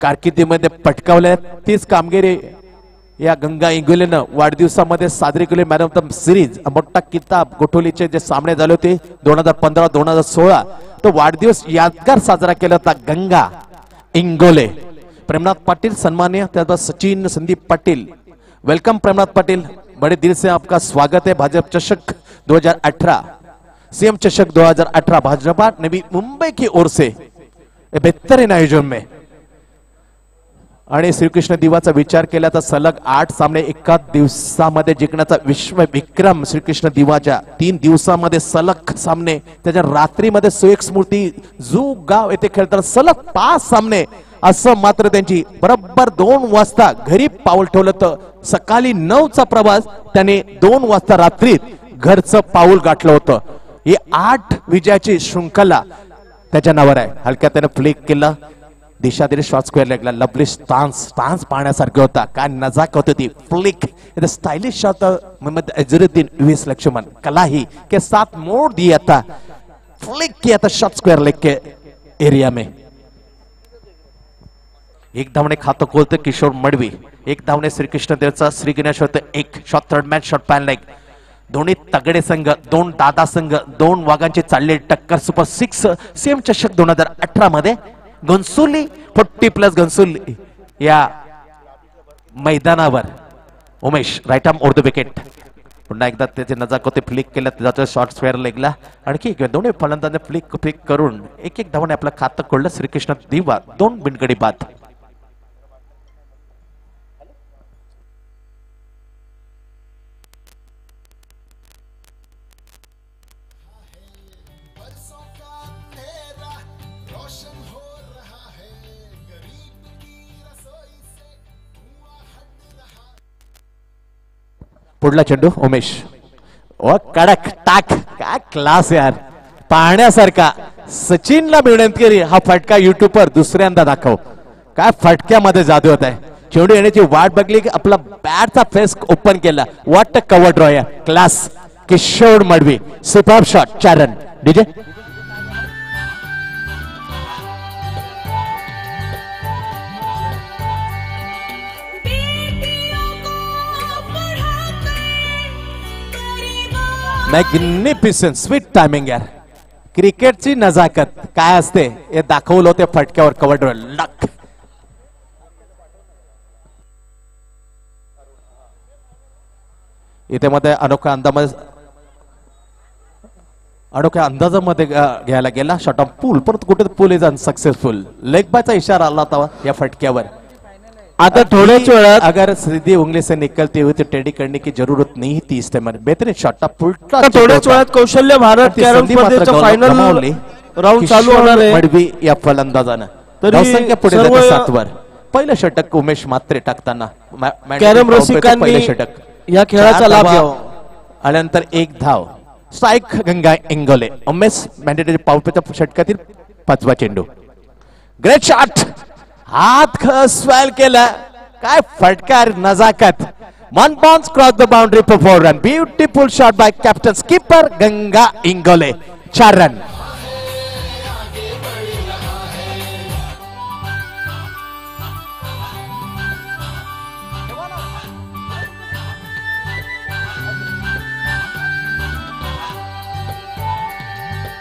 कारकिर्दीमध्ये पटकावल्या तीच कामगिरी या गंगा इंगोलेनं वाढदिवसामध्ये साजरी केली. मॅन ऑफ द सिरीज मोठा किताब गोठवलीचे जे सामने झाले होते 2015 2016 तो वाढदिवस यादगार साजरा केला होता गंगा इंगोले. प्रेमनाथ पाटिल सन्मान्य, त्यानंतर सचिन संदीप पाटिल. वेलकम प्रेमनाथ पाटिल, बड़े दिल से आपका स्वागत है. भाजपा चषक 2018 सीएम चषक 2018 भाजपा नवी मुंबई की ओर से बेहतरीन आयोजन में. आणि श्रीकृष्ण दिवाचा विचार केला तर सलग 8 सामने एका दिवसामध्ये जिंकण्याचा विश्व विक्रम श्रीकृष्ण दिवाच्या 3 दिवसामध्ये सलग सामने. त्याच्या रात्रीमध्ये सुएक स्मृती जू गाव येथे खेळताना सलग 5 सामने. असं मात्र त्यांची बरोबर 2 वाजता घरी पाऊल ठेवलं तर सकाळी 9चा प्रवास त्याने 2 वाजता रात्रीत घरचं पाऊल गाठलं होतं. ही 8 विजयाची शृंखला त्याच्या नावावर आहे. हलक्या त्याने फ्लिक केला, दिशा दिली, शॉट स्क्वेअर लेगला. लवली स्टान्स पाहण्यासारखं होता. काय नजाकत होती ती flick. Stylish shot Mohammad Azharuddin यूएस लक्ष्मण कला ही के साथ मोड़ दिया था. फ्लिक किया था शॉट स्क्वेअर लेग के एरिया में. एक धावने खातं खोलते किशोर मडवी. एक धावने श्रीकृष्ण देवचा श्री गणेश होते. एक shot third match shot pan leg. दोन्ही तगडे संघ, 2 दादा संघ, 2 वाघांची चाललेली टक्कर. सुपर 6 सीएम चषक 2018 मध्ये घनसोली 40+ घनसोली या मैदानावर Umesh right arm over the wicket. पुन्हा एकदा त्याचे नजाकते फ्लिक केलं, त्याचा शॉट स्क्वेअर लेगला. आणखी दोन्ही फलंदाजांनी फ्लिक करून एक धावने आपलं खातं खोललं. श्रीकृष्ण दिवा 2 बिनगडी बाद. पुढला चेंडू उमेश. ओ कडक टाक, काय क्लास यार, पाहण्यासारखा. सचिनला विनंती केली हा फटका युट्यूबवर दुसऱ्यांदा दाखव. काय फटक्यामध्ये जादू होत आहे. चेंडू येण्याची वाट बघली की आपला बॅटचा फेस ओपन केला. व्हॉट कव्हर ड्रॉ या class. Kishor Madvi super shot. 4 run. DJ magnificent sweet timing यार. क्रिकेटची नजाकत काय असते हे दाखवलं होते फटक्यावर. कव्हर ड्रॉ लक. इथे मध्ये अनोख्या अंदाजामध्ये घ्यायला गेला. शॉट ऑफ पूल, परंतु कुठे पूल इज अनसक्सेसफुल. लेग बायचा इशारा आला होता या फटक्यावर. आता थोड्याच वेळात अगर सीधी उंगली से निकलती हुई तो टेडी करने की जरूरत नहीं थी. इस टाइम बेहतरीन शॉट पुलटा. थोड्याच वेळात कौशल्य भारत कॅरम स्पर्धेचा फायनल राऊंड चालू होणार आहे. मडवी या फलंदाजानं धावसंख्या पुढे जाते 7 वर. पहिलं षटक उमेश मात्रे टाकताना कॅरम रसिकांनी षटक या खेळाचा लाभ घ्यावा. आल्यानंतर 1 धाव. स्ट्राइक गंगा इंगोले. उमेश मॅन्डेटरी पावपेच्या षटकातील 5वा चेंडू. Great shot. हात स्वेल केला. काय फटकार नजाकत. 1 bounce cross the boundary for 4 run. Beautiful shot bye captain skipper Ganga Ingole. 4 run.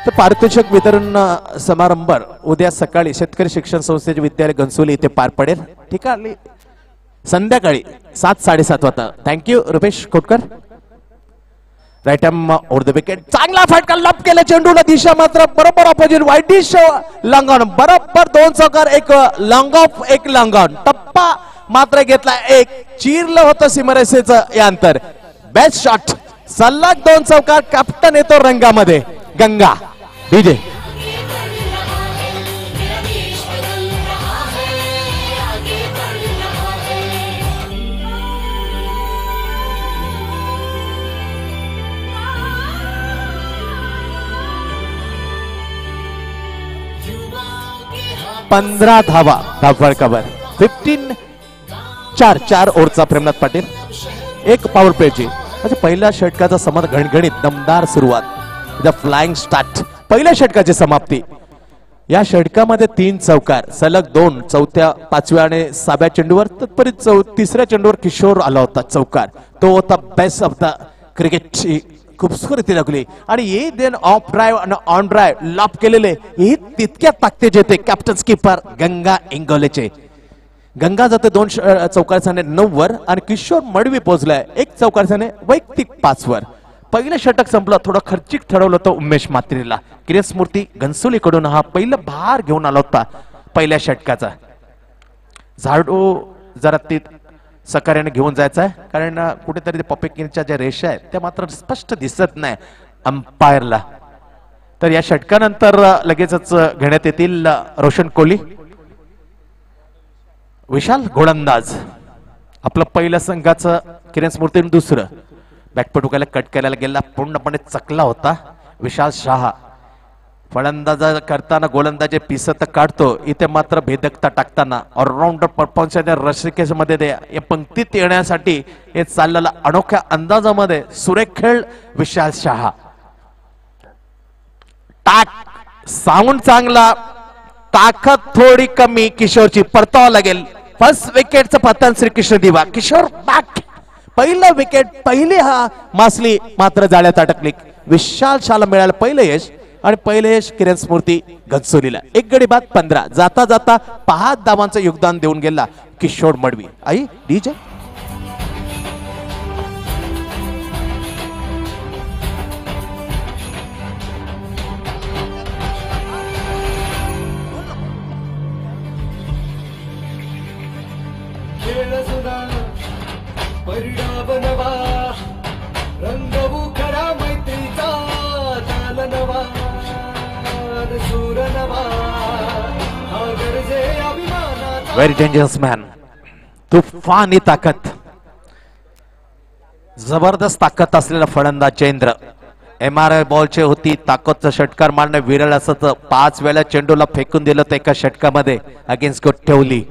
तर पारितोषिक वितरण समारंभ उद्या सकाळी शेतकरी शिक्षण संस्थेचे विद्यालय घनसोली इथे पार पडेल. ठीक आहे, संध्याकाळी 7-7:30 वाजता. Thank you Rupesh Khotkar. Right arm over the wicket. चांगला फटका लप केला चेंडूला. दिशा मात्र बरोबर ऑपोजिट वाईडिश लॉंग ऑन. बरोबर 2 चौकार, 1 लॉंग ऑफ 1 लॉंग ऑन. टप्पा मात्र घेतला. 1 चिरलं होतं सीमारेषेचं या अंतर. Best shot. सलग 2 चौकार. कॅप्टन येतो रंगामध्ये. गंगा. डीजे 15 धावा. धावफळ कव्हर 15-4 ओव्हरचा प्रेमनाथ पाटील. 1 पॉवर प्लेची. म्हणजे पहिल्या षटकाचा समाप्त घणघणीत दमदार सुरुवात. The flying start. पहिल्या षटकाची समाप्ती. या षटकामध्ये 3 चौकार सलग 2 चौथ्या 5व्या आणि 6व्या चेंडूवर तत्परित 3ऱ्या चेंडूवर किशोर आला होता चौकार. तो होता बेस्ट ऑफ द क्रिकेटची खूबसूरती लागली आणि ये देन ऑफ ड्राईव्ह आणि ऑन ड्राईव्ह लॉप केलेले ही तितक्या ताकदीचे येते कॅप्टन स्कीपर गंगा इंगोलेचे. गंगा जाते 2 चौकारसाने 9 वर आणि किशोर मडवी पोहोचलाय 1 चौकारसाने वैयक्तिक 5 वर. पहिलं षटक संपलं थोडं खर्चिक ठरवलं होतं उमेश मात्रेला. किरेस्मूर्ती घनसोलीकडून हा पहिलं भार घेऊन आला होता पहिल्या षटकाचा. झाडू जरा ती सकार्याने घेऊन जायचं आहे कारण कुठेतरी पॉपिकिनच्या ज्या रेषा आहेत त्या मात्र स्पष्ट दिसत नाही अंपायरला. तर या षटकानंतर लगेचच घेण्यात येतील रोशन कोहली. विशाल गोलंदाज आपलं पहिलं संघाचं किरेस्मूर्तीने दुसरं बॅकपट उकायला कट करायला गेला पूर्णपणे चकला होता विशाल शहा. फलंदाज करताना गोलंदाजे पिसत काढतो इथे मात्र भेदकता टाकताना ऑलराऊंडर परफॉर्मन्स रसिकेमध्ये या पंक्तीत येण्यासाठी हे चाललेला अनोख्या अंदाजामध्ये सुरेख खेळ विशाल शहा. टाक साऊंड चांगला ताकद थोडी कमी किशोरची परतावा लागेल. फर्स्ट विकेटचं पतन श्रीकृष्ण दिवा. किशोर बॅक पहिलं विकेट पहिली हा मासली मात्र जाळ्यात अटकली. विशाल शाला मिळालं पहिलं यश आणि पहिलं यश किरेस्मूर्ती घनसोलीला. 1 गडी बाद 15 जाता जाता 5 धावांचं योगदान देऊन गेला किशोर मडवी. आई डीजे व्हेरी डेंजरस मॅन. तुफानी ताकद जबरदस्त ताकद असलेला फलंदाज जयेंद्र. MRI बॉलचे होती ताकदचा षटकार मारणं विरळ असत. 5 वेळा चेंडूला फेकून दिलं तर एका षटकामध्ये अगेन्स्ट ठेवली.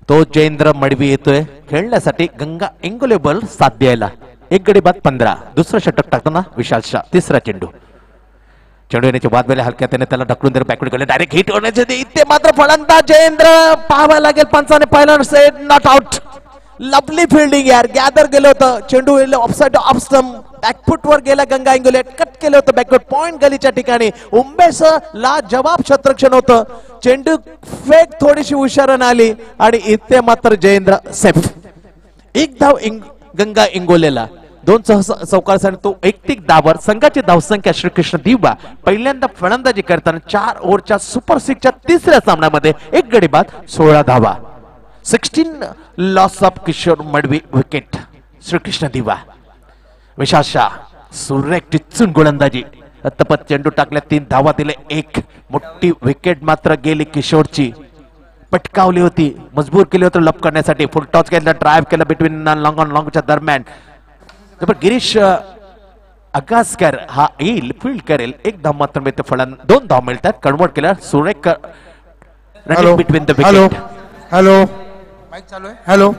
तो जयेंद्र मडवी येतोय खेळण्यासाठी गंगा इंगोले बॉल साथ द्यायला. 1 गडी बाद 15 दुसरं षटक टाकताना विशाल शाह. तिसरा चेंडू येण्याच्या बाद वेळेला हलक्या त्याने त्याला ढकलून दिलं बॅकवर्ड गेले डायरेक्ट हिट होण्याचे इथे मात्र फलंदाज जयेंद्र पाहावा लागेल पंचाने पहिला set not out. Lovely fielding यार गॅदर गेलं होतं चेंडू ऑफसाइड ऑफ स्टंप बॅकफुट वर गेला गंगा इंगोले कट केलं होतं बॅकवर्ड पॉइंट गलीच्या ठिकाणी. उंबेस ला जवाब शत्रक्षण होतं चेंडू फेक थोडीशी हुशारन आली आणि इथे मात्र जयेंद्र सेफ. 1 धाव गंगा इंगोलेला 2 चौकारसाठी तो वैयक्तिक धावर. संघाची धावसंख्या श्रीकृष्ण दिवा पहिल्यांदा फलंदाजी करताना 4 ओव्हरच्या सुपर 6च्या तिसऱ्या सामन्यामध्ये 1 गडी बाद 16 धावा. 16 loss of Kishor Madvi wicket Shrikrishna Diwa. Vishal Shah सुरेख टिचून गोलंदाजी तपत चेंडू टाकल्या 3 धावा दिले. 1 मोठी विकेट मात्र गेली किशोरची. पटकावली होती मजबूर केली होती लप करण्यासाठी. फुल टॉस केला ड्राईव्ह केला बिटवीन लॉंग ऑन लॉंगच्या दरम्यान. गिरीश अगासकर हा येईल फील्ड करेल. 1 धाव मात्र मिळते फलंदाज 2 धाव मिळतात कन्वर्ट केला सुरेख between the wicket. Hello mike चालू आहे. हॅलो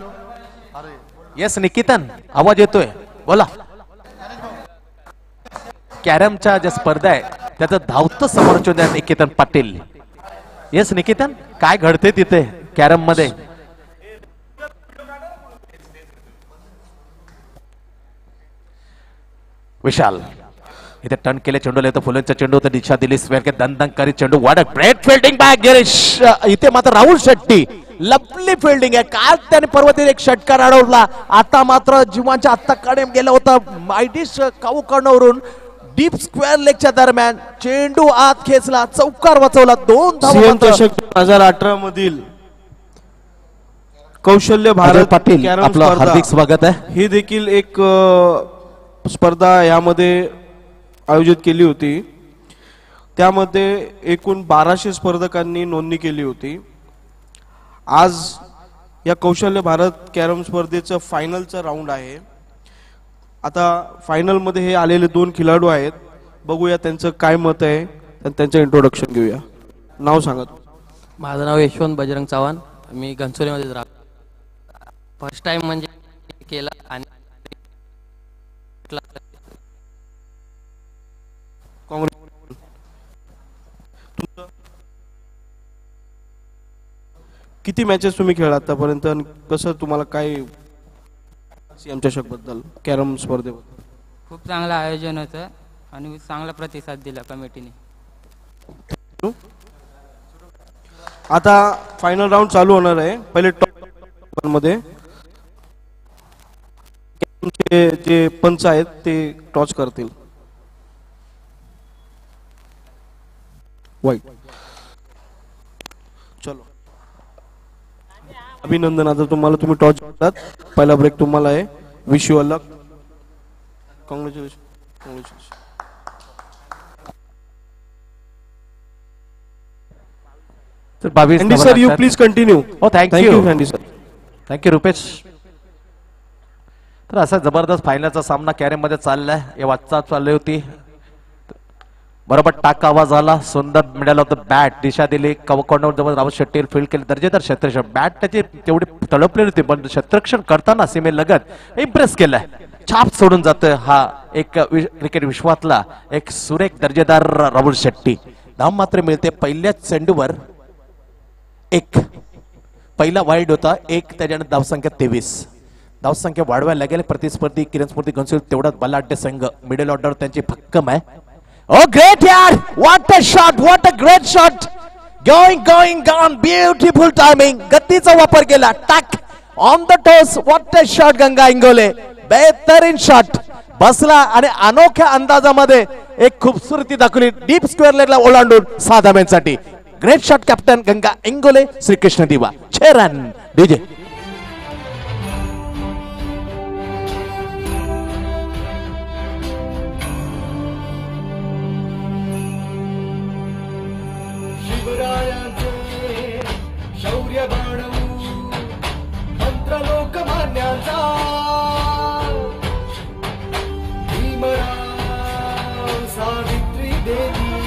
येस निकितन आवाज येतोय बोला. कॅरमच्या ज्या स्पर्धा आहे त्याचं धावतं समोरचं निकेतन पाटील. येस निकेतन काय घडते तिथे कॅरम मध्ये. विशाल इथे टर्न केले चेंडू येतो फुलांचा चेंडू तर दिशा दिली स्वेर के दन करी चेंडू वाढत ब्रेड फिल्डिंग बाय गिरीश. इथे मात्र राहुल शेट्टी लवली फिल्डिंग आहे. काल त्याने पर्वतीत 1 षटकार अडवला आता मात्र जीवांच्या आत्ताकडे गेला होता मायडिश काऊ कर्णवरून डीप स्क्वेअर लेगच्या दरम्यान चेंडू आत खेचला चौकार वाचवला. 2 धावा. 2018 मधील कौशल्य भारत पाटील आपलं हार्दिक स्वागत आहे. ही देखील एक स्पर्धा यामध्ये आयोजित केली होती. त्यामध्ये एकूण 1200 स्पर्धकांनी नोंदणी केली होती. आज या कौशल्य भारत कॅरम स्पर्धेचं फायनलचा राऊंड आहे. आता फायनल मध्ये हे आलेले 2 खेळाडू आहेत. बघूया त्यांचं काय मत आहे त्यांचं इंट्रोडक्शन घेऊया. नाव सांगा. माझं नाव यशवंत बजरंग चव्हाण. मी घनसोलीमध्ये राहतो. फर्स्ट टाइम म्हणजे केला आणि किती मॅचेस तुम्ही खेळला आतापर्यंत आणि कसं तुम्हाला काय सीएम चषक बद्दल कॅरम स्पर्धेबद्दल? खूप चांगलं आयोजन होतं आणि चांगला प्रतिसाद दिला कमिटीने. आता फायनल राऊंड चालू होणार आहे. पहिले टॉप मध्ये जे पंच आहेत ते टॉस करतील. वाईट. चलो अभिनंदन. आता तुम्ही टॉस जिंकलात. पहिला ब्रेक तुम्हाला आहे. Wish you all luck. Congratulation. तर 22 Andy sir you please continue. हो thank you Andy sir. Thank you Rupesh. तर असा जबरदस्त फायनलचा सामना कॅरम मध्ये चाललाय. या वाटचाल चालली होती. बरोबर टाक आवाज आला. सुंदर मिळालं होतं. बॅट दिशा दिली. कवकोंडावर जवळ रावत शेट्टीवर फील्ड केली. दर्जेदार क्षेत्ररक्षण. बॅट त्याची तेवढी तडपलेली होती पण क्षेत्ररक्षण करताना सीमेलगत इम्प्रेस केलाय. छाप सोडून जातं. हा एक क्रिकेट विश्वातला एक सुरेख दर्जेदार राहुल शेट्टी. धाव मात्र मिळते. पहिल्याच चेंडूवर एक. पहिला वाईड होता एक. त्याच्यानंतर धावसंख्या 23. धावसंख्या वाढवायला लागेल. प्रतिस्पर्धी किरण स्मृती घनसोली तेवढाच बलाढ्य संघ. मिडल ऑर्डर त्यांची भक्कम आहे. Oh great यार, what a shot, what a great shot, going gone, beautiful timing. गतीचा वापर केला. Tuck on the toes. what a shot Ganga Ingole. बेहतरीन शॉट बसला आणि अनोख्या अंदाजामध्ये एक खूबसूरती दाखवली. डीप स्क्वेअर लेगला ओलांडून 6 धाब्यांसाठी. Great shot captain Ganga Ingole. Shrikrishna Diva 6 run. DJ शौर्य बाणवू मंत्र लोकमान्याचा भीमराव सावित्री देवी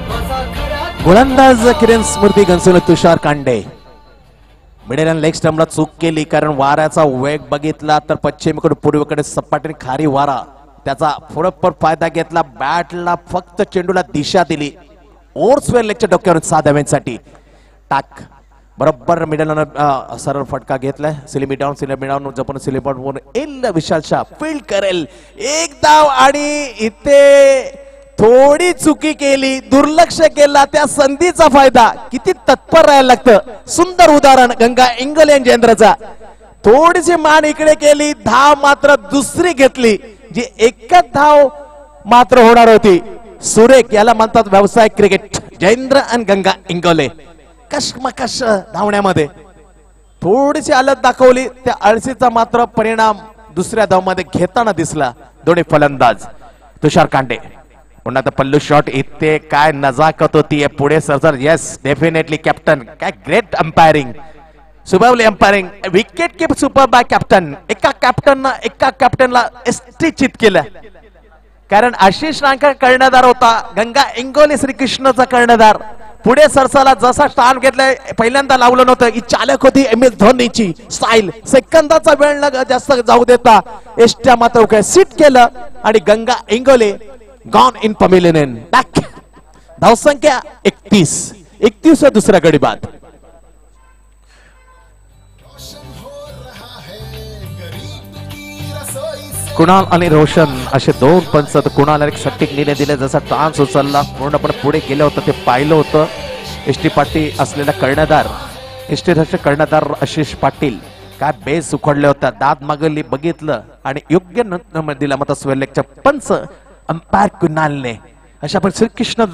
माझा खरा. गोलंदाज किरण स्मृती घनसोली. तुषार कांडे मिडल अँड लेग स्टंपला चूक केली कारण वाऱ्याचा वेग बघितला तर पश्चिमेकडून पूर्वेकडे सपाटीने खारी वारा त्याचा पुरेपूर फायदा घेतला. बॅटला फक्त चेंडूला दिशा दिली. ओव्हरस्वेअर लेगच्या डोक्यावर 6 धाव्यांसाठी. टाक बरोबर मिडल सरळ फटका घेतलाय. सिलिमी डाऊन जपून सिलिमी एल विशाल शाह फील्ड करेल. एक धाव आणि इथे थोडी चुकी केली. दुर्लक्ष केला. त्या संधीचा फायदा. किती तत्पर राहायला लागतं. सुंदर उदाहरण गंगा इंगोले आणि जयेंद्रचा. थोडीशी मान इकडे केली. धाव मात्र दुसरी घेतली जी एकच धाव मात्र होणार होती. सुरेख याला म्हणतात व्यावसायिक क्रिकेट. जयेंद्र आणि गंगा इंगोले कशमकश धावण्यामध्ये थोडीशी आलत दाखवली. त्या आळशीचा मात्र परिणाम दुसऱ्या धावमध्ये घेताना दिसला दोन्ही फलंदाज. तुषार कांडे पुन्हा तर पल्लू शॉट. इथे काय नजाकत होती पुढे सरसर. Yes definitely captain. काय ग्रेट अंपायरिंग. सुबवली umpiring. Wicket keep super by captain. एका कॅप्टनला चित केलं कारण आशिष नांकर कर्णधार होता. गंगा इंगोले श्रीकृष्णचा कर्णधार पुढे सरसाला जसा स्थान घेतलंय. पहिल्यांदा लावलं नव्हतं. ही चालक होती MS धोनीची स्टाईल. सेकंदाचा वेळ जास्त जाऊ देता एसट्या मात्र काय सीट केलं आणि गंगा इंगोले गॉन इन पमिलियन. धावसंख्या 31 दुसरा गडी बाद. कुणाल आणि रोशन असे 2 पंच. कुणाल एक सटीक निर्णय दिले. जसा टान्स उचलला पूर्णपणे पुढे गेलं होतं ते पाहिलं होतं. एसटी पाटील असलेला कर्णधार एसटी कर्णधार आशिष पाटील काय बेस उखडले होता. दाद मागली बघितलं आणि योग्य दिला मत स्वेलेकच्या पंच अंपायर कुणालने. अशा पण श्रीकृष्ण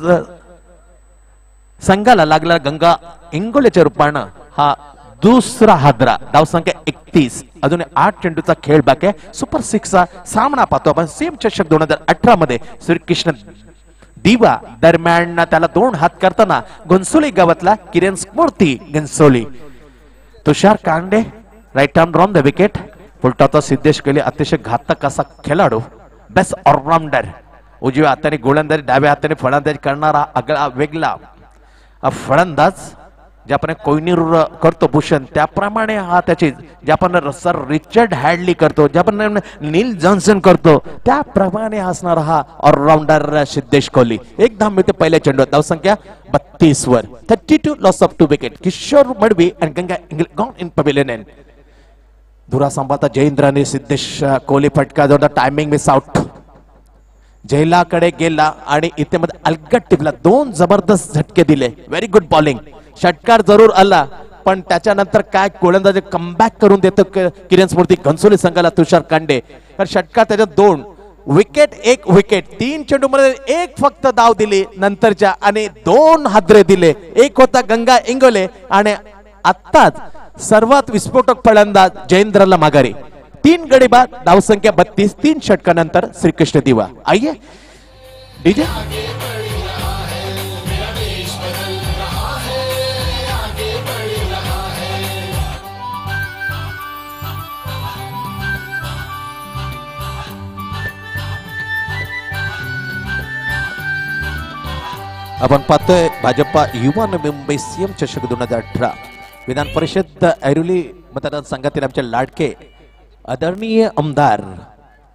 संघाला लागला गंगा इंगोलेच्या रूपानं हा दुसरा हादरा. धावसंख्या 31. अजून 8 चेंडूचा खेळ बाकी आहे. सुपर 6चा सामना पाहतो आपण. सेम चषक 2018 मध्ये श्रीकृष्ण दिवा दरम्यान त्याला 2 हात करताना घनसोली गावातला Kiran Smriti Ghansoli. Tushar Kande right arm on the wicket. फुलटॉचा सिद्धेश केले. अतिशय घातक असा खेळाडू. Best allrounder. उजव्या हाताने गोलंदाजी डाव्या हाताने फलंदाजी करणारा आगळा वेगळा फलंदाज ज्याप्रमाणे कोयनीर करतो भूषण त्याप्रमाणे हा त्याची ज्याप्रमाणे सर रिचर्ड हॅडली करतो ज्याप्रमाणे नील जॉन्सन करतो त्याप्रमाणे असणारा हा ऑलराऊंडर सिद्धेश कोहली एक धाव मिळते पहिल्या चेंडूवर धावसंख्या 32 वर 32 loss of 2 wicket Kishor Madvi आणि गंगा गॉन इन पवेलियन धुरा सांभाळता जयेंद्रने सिद्धेश कोहली फटका जोडला टायमिंग मिस आउट जयलाकडे गेला आणि इथे मध्ये अलगट टिपला दोन जबरदस्त झटके दिले व्हेरी गुड बॉलिंग षटकार जरूर आला पण त्याच्यानंतर काय गोलंदाजी कमबॅक करून देतो किरण स्मृती घनसोली संघाला तुषार कांडे तर षटकार त्याच्यात 2 विकेट 1 विकेट 3 चेंडूमध्ये एक फक्त धाव दिली नंतरच्या आणि 2 हादरे दिले एक होता गंगा इंगोले आणि आत्ताच सर्वात विस्फोटक फलंदाज जयेंद्रला माघारी 3 गडी बाद धावसंख्या 32 3 षटकानंतर श्रीकृष्ण दिवा आइए डीजे आपण पाहतोय भाजपा युवा मुंबई सीएम चषक 2018 विधान परिषद ऐरोली मतदारसंघातील आमचे लाडके आदरणीय आमदार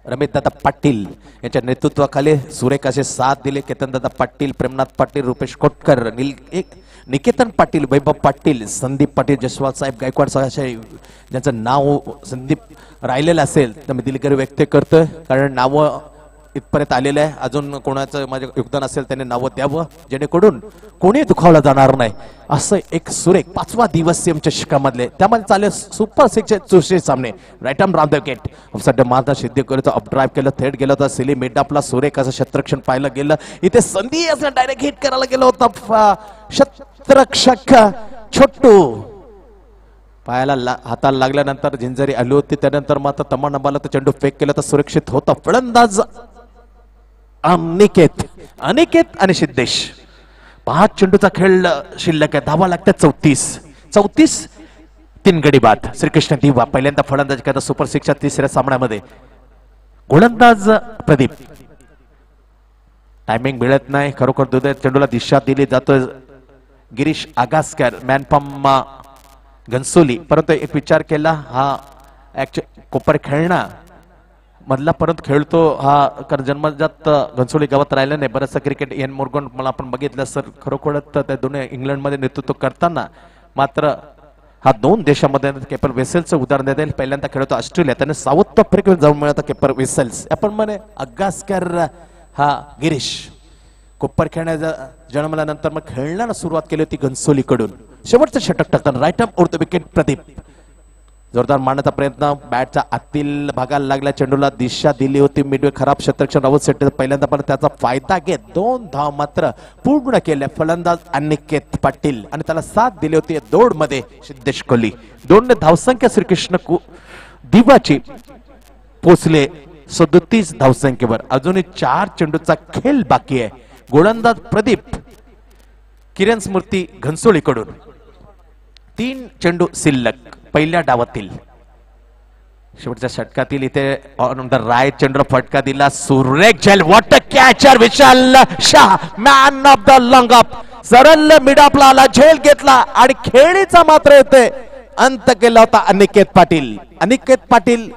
रमेशदादा पाटील यांच्या नेतृत्वाखाली सुरेख असे साथ दिले केतनदादा पाटील प्रेमनाथ पाटील रुपेश कोटकर निकेतन पाटील वैभव पाटील संदीप पाटील जसवाल साहेब गायकवाड असे ज्यांचं नाव संदीप राहिलेलं असेल तर मी दिलगिरी व्यक्त करतोय कारण नाव इथपर्यंत आलेलं आहे अजून कोणाचं माझे योगदान असेल त्याने नावं द्यावं जेणेकरून कोणी दुखावलं जाणार नाही असं एक सुरेख 5वा दिवस सीएम चषकामधले त्यामध्ये चालेल सुपर 6 चौशे सामने right arm round the wicket सध्या माझा सिद्धी करतो अप ड्राईव्ह केलं थेट गेलं होतं सिली मिडअपला सुरेख असं क्षेत्ररक्षण पाहायला गेलं इथे संधी असं डायरेक्ट हिट करायला गेलं होतं क्षेत्ररक्षक छोटू पायाला हाताला लागल्यानंतर झिंजरी आली होती त्यानंतर मात्र तमा नंबाला तो चेंडू फेक केला तर सुरक्षित होता फलंदाज अनिकेत आणि सिद्धेश 5 चेंडूचा खेळ शिल्लक आहे धावा लागतात 34 3 गडी बाद श्रीकृष्ण दिवा पहिल्यांदा फलंदाज करता सुपर 6च्या तिसऱ्या सामन्यामध्ये गोलंदाज प्रदीप टायमिंग मिळत नाही खरोखर दुधा चेंडूला दिशा दिली जातोय गिरीश आगासकर मॅनपम घनसोली परंतु एक विचार केला हा कोपर खेळणा मधला परत खेळतो हा कारण जन्मजात घनसोली गावात राहिला नाही बरंचसं क्रिकेट एन मोर्गन मला आपण बघितलं सर खरोखर त्या दोन्ही इंग्लंडमध्ये नेतृत्व करताना मात्र हा 2 देशामध्ये केपर वेसेल्सचं उदाहरण देईल पहिल्यांदा खेळतो ऑस्ट्रेलिया त्याने साऊथ आफ्रिकेवर जाऊन मिळवता केपर वेसेल्स आपण म्हणे अगास्कर हा गिरीश कोपर खेळण्याचा जन्मल्यानंतर मग खेळण्याला सुरुवात केली होती घनसोलीकडून शेवटचं षटक टाकताना right arm over the wicket Pradeep जोरदार मारण्याचा प्रयत्न बॅटच्या आतील भागाला लागल्या चेंडूला दिशा दिली होती मिडवे खराब क्षेत्ररक्षण रावत सेट पहिल्यांदा पण त्याचा फायदा घेत 2 धाव मात्र पूर्ण केल्या फलंदाज अनिकेत पाटील आणि त्याला साथ दिली होती दोड मध्ये सिद्धेश कोहली 2 धावसंख्या श्रीकृष्ण दिवाची पोचले 37 धावसंख्येवर अजूनही 4 चेंडूचा खेळ बाकी आहे गोलंदाज प्रदीप किरण स्मृती घनसोलीकडून 3 चेंडू शिल्लक पहिल्या डावातील शेवटच्या षटकातील इथे ऑन द राईट चेंडू फटका दिला सुरेख झेल what a catcher Vishal Shah man of the long up सरळ मिडअपला आला झेल घेतला आणि खेळीचा मात्र येते अंत केला होता Aniket Patil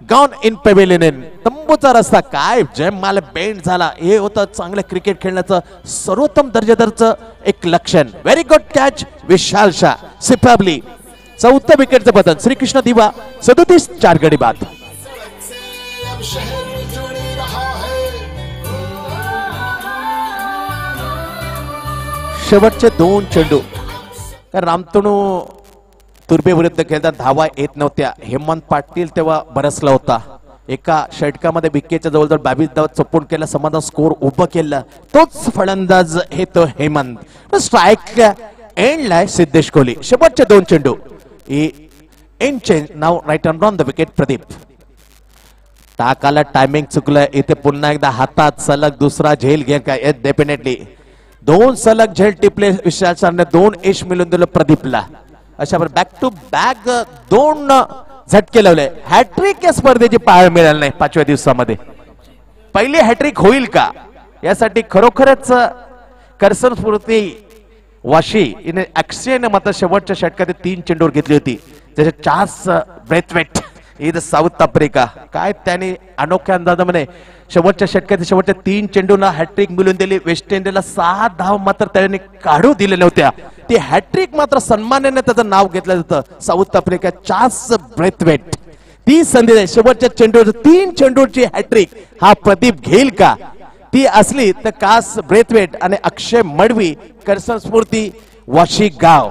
gone in pavilion तंबूचा रस्ता काय जेम मला बेंड झाला हे होतं चांगलं क्रिकेट खेळण्याचं सर्वोत्तम दर्जेदारचं एक लक्षण व्हेरी गुड कॅच विशाल शाह सुपर्बली 4थं विकेटचं पतन श्रीकृष्ण दिवा 37 4 गडी बाद शेवटचे 2 चेंडू रामतणू तुर्बे विरुद्ध खेळताना धावा येत नव्हत्या हेमंत पाटील तेव्हा बरसला होता एका षटकामध्ये विकेटच्या जवळजवळ 22 धावा चोपून केला समाधान स्कोर उभं केलं तोच फलंदाज हे तो हेमंत स्ट्राईक एंडला सिद्धेश कोहली शेवटचे 2 चेंडू एंड चेंज नाव right on on the wicket Pradeep टाकाला टायमिंग चुकलं इथे पुन्हा एकदा हातात सलग दुसरा झेल घे काय डेफिनेटली 2 सलग झेल टिपले विशाल शाहने 2 यश मिळून दिलं प्रदीपला अशा बॅक टू बॅक 2 झटके लावले हॅट्रिक या स्पर्धेची पाहायला मिळाली नाही 5व्या दिवसामध्ये पहिली हॅट्रिक होईल का यासाठी खरोखरच करसन स्फूर्ती वाशी हिने अक्षयने मात्र शेवटच्या षटकात 3 चेंडूवर घेतली होती. त्याचे 4 ब्रेथवेट इथं साऊथ आफ्रिका. काय त्याने अनोख्या अंदाजामध्ये शेवटच्या षटकात शेवटच्या 3 चेंडूंना हॅट्रिक मिळवून दिली. वेस्ट इंडिजला 6 धाव मात्र त्याने काढू दिले नव्हत्या. ती हॅट्रिक मात्र सन्मानाने त्याचं नाव घेतलं जातं. South Africa 4 Brathwaite. ती संधी शेवटच्या चेंडूवर 3 चेंडूची हॅट्रिक हा प्रदीप घेईल का? ती असली तर कास ब्रेथवेट आणि अक्षय मडवी करसन स्फूर्ती वाशी गाव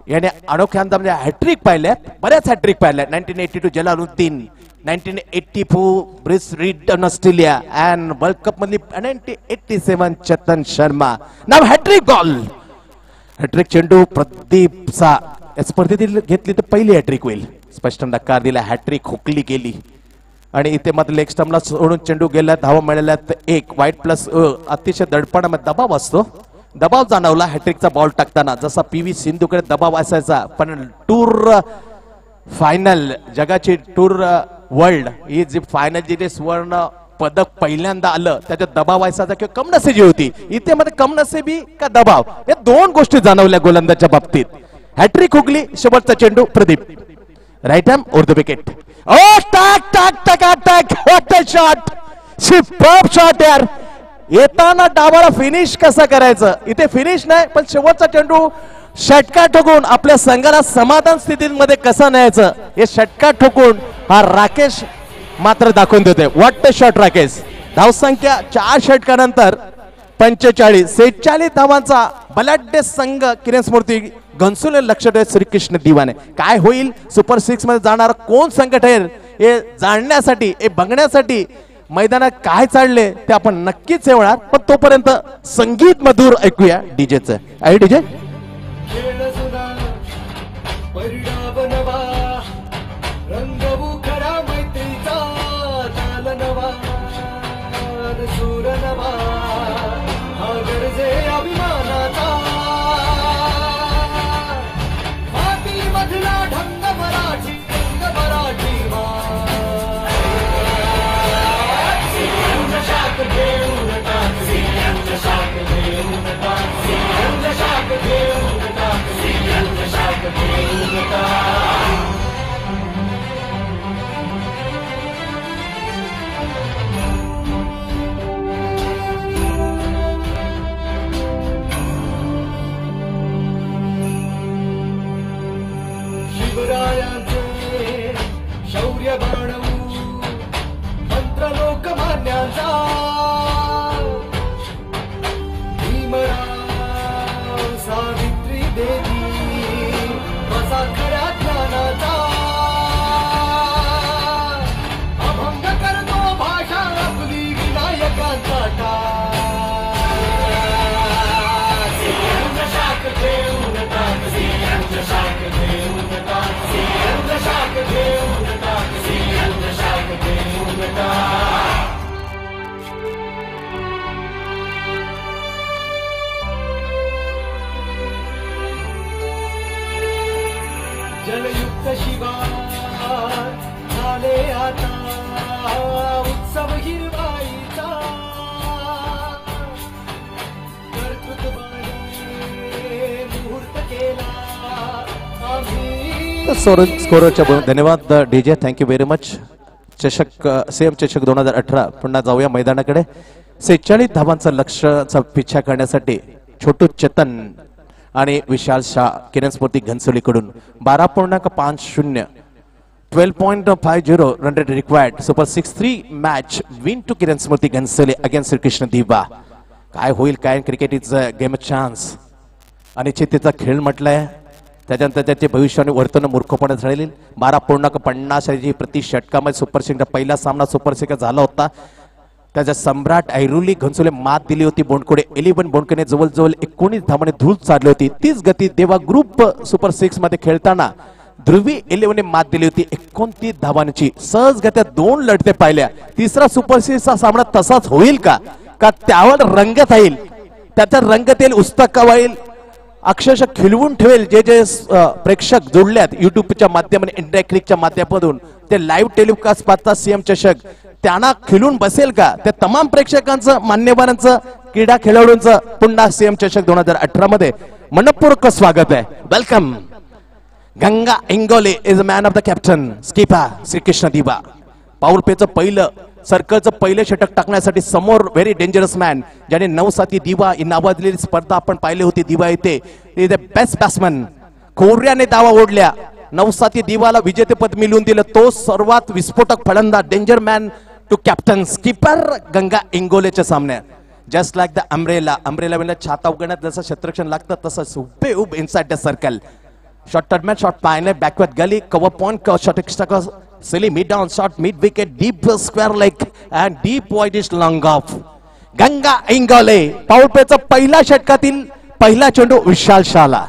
याने अनोख्या अंदाजामध्ये हॅट्रिक पाहिल्यात. बऱ्याच हॅट्रिक पाहिल्या. 1982 Jalaluddin, 1984 brisk read Australia and world cup मधली 1987 चेतन शर्मा. नाव हॅट्रिक गॉल. हॅट्रिक चेंडू प्रदीपचा या स्पर्धेतील घेतली तर पहिली हॅट्रिक होईल. स्पष्ट नकार दिला. हॅट्रिक हुकली गेली आणि इथे मात्र लेग स्टंपला सोडून चेंडू गेला. धावा मिळाल्यात 1. वाईट प्लस अतिशय दडपणामध्ये दबाव असतो. दबाव जाणवला हॅट्रिकचा बॉल टाकताना. जसा PV सिंधूकडे दबाव असायचा पण टूर फायनल जगाची टूर वर्ल्ड ही जी फायनल जिथे सुवर्ण पदक पहिल्यांदा आलं त्याच्यात दबाव असायचा किंवा कमनसीबी होती. इथे मध्ये कमनसीबी का दबाव या 2 गोष्टी जाणवल्या गोलंदाजच्या बाबतीत. हॅट्रिक हुकली. शेवटचा चेंडू Pradeep right arm over the wicket. ओ टाक टाक टाक टाक. What a shot. Superb shot यार. येताना डावाला फिनिश कसं करायचं. इथे फिनिश नाही पण शेवटचा चेंडू षटका ठोकून आपल्या संघाला समाधान स्थितीमध्ये कसं न्यायचं हे षटका ठोकून हा राकेश मात्र दाखवून देतोय. What a shot Rakesh. धावसंख्या 4 षटकानंतर 45 धावांचा बलाढ्य संघ किरण स्मृती घनसोली लक्ष ठेवत श्रीकृष्ण दिवाने. काय होईल सुपर 6 मध्ये जाणार कोण संघ ठरेल हे जाणण्यासाठी हे बघण्यासाठी मैदानात काय चालले ते आपण नक्कीच येणार. पण तोपर्यंत संगीत मधुर ऐकूया डीजेचं. आहे डीजे. शौर्य बाणवू मंत्र लोकमान्याचा भीमराव सावित्री देवी माझा खऱ्या ज्ञानाचा अभंग करतो भाषा आपली विनायकांचा जलयुक्त शिवार झाले आता उत्सव हिरवाईचा कर्तृत्वाने मुहूर्त केला आम्ही. स्कोरच्या धन्यवाद डीजे. Thank you very much. चषक सेम चषक 2018 पुन्हा जाऊया मैदानाकडे. 46 धावांचा लक्ष्याचा पिछा करण्यासाठी छोटू चेतन आणि विशाल शाह किरण स्फूर्ती घनसोलीकडून 12.50 12.50 run rate required. Super 6-3 match win to Kiran Smriti Ghansoli against Shrikrishna Diva. काय होईल काय. Cricket is a game of chance. अनिश्चिततेचा खेळ म्हटलाय. त्याच्यानंतर त्याचे भविष्याने वर्तन मूर्खपणे झालेली. 12.50 प्रति षटकामध्ये सुपर 6 पहिला सामना सुपर 6 झाला होता. त्याच्या सम्राट ऐरुली घनसोली मात दिली होती. बोंडकोडे 11 बोंडकेने जवळजवळ 19 धावांनी धूळ चालली होती. तीच गती देवा ग्रुप सुपर 6 मध्ये खेळताना ध्रुवी 11ने मात दिली होती 29 धावांची. सहज गत्या 2 लढते पाहिल्या. तिसरा सुपर 6 सामना तसाच होईल का त्यावर रंगत येईल. त्याचा रंगत येईल उत्सुकता होईल. अक्षरशः खिलवून ठेवेल जे जे प्रेक्षक जोडल्यात युट्यूबच्या माध्यमाने इंडिया क्रिकच्या माध्यमातून ते लाईव्ह टेलिकास्ट पाहतात सीएम चषक त्यांना खिलून बसेल का. त्या तमाम प्रेक्षकांचं मान्यवरांचं क्रीडा खेळाडूंचं पुन्हा सीएम चषक 2018 मध्ये मनपूर्वक स्वागत आहे. Welcome. Ganga Ingole is a man of the captain skipper Shrikrishna Diva. पाऊल पेचं पहिलं सर्कलचं पहिले षटक टाकण्यासाठी समोर व्हेरी डेंजरस मॅन ज्याने 9-7 दिवा ही नावाजलेली स्पर्धा आपण पाहिली होती. दिवा येते द बेस्ट बॅट्समन. खोऱ्याने दावा ओढल्या 9-7 दिवाला विजेतेपद मिळवून दिलं. तो सर्वात विस्फोटक फलंदाज danger man to captain skipper Ganga इंगोलेच्या सामन्यात. Just like the umbrella. Umbrella म्हणजे छाता उघडण्यात जसं शत्रक्षण लागतं तसं उभे उभ inside the circle. Short third man short पाहिलं backward gully cover point short extra silly mid down shot mid wicket deep square leg and deep whitish long off. Ganga Ingole पाऊल पेचा पहिला षटकातील पहिला चेंडू विशाल शाला.